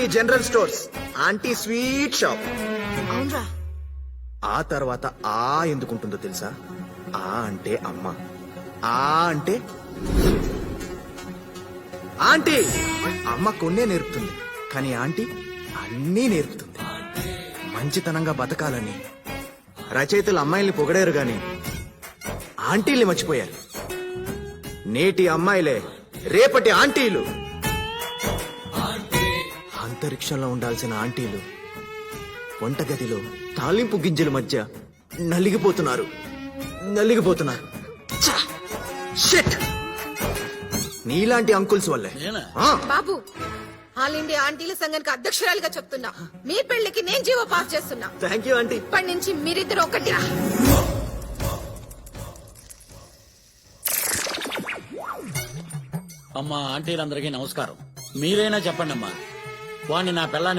Aunty general stores, aunty sweet shop. అవునరా. ఆ తర్వాత ఆ ఎందుకుంటుందో తెలుసా? ఆ అంటే అమ్మ, ఆ అంటే ఆంటీ. అమ్మ కొన్నే నేర్పుతుంది, కానీ ఆంటీ అన్నీ నేర్పుతుంది. మంచితనంగా బతకాలని రచయితలు అమ్మాయిల్ని పొగడారు గాని ఆంటీల్ని మర్చిపోయారు. నేటి అమ్మాయిలే రేపటి ఆంటీలు. అంతరిక్షంలో ఉండాల్సిన ఆంటీలు వంటగదిలో తాలింపు గింజల మధ్య నలిగిపోతున్నారు. ఛ! షిట్! నీలాంటి అంకుల్స్ వల్లే. ఆ, బాబు, ఆల్ ఇండియా ఆంటీల సంఘానికి అధ్యక్షురాలిగా చెప్తున్నా, మీ పెళ్లికి నేను జీవో పాస్ చేస్తున్నా. Thank you aunty. ఇప్పటి నుంచి మీరిద్దరు ఒకటి. అమ్మా, ఆంటీలందరికీ నమస్కారం. మీరైనా చెప్పండి అమ్మా, వాణ్ణి నా పిల్లాన్ని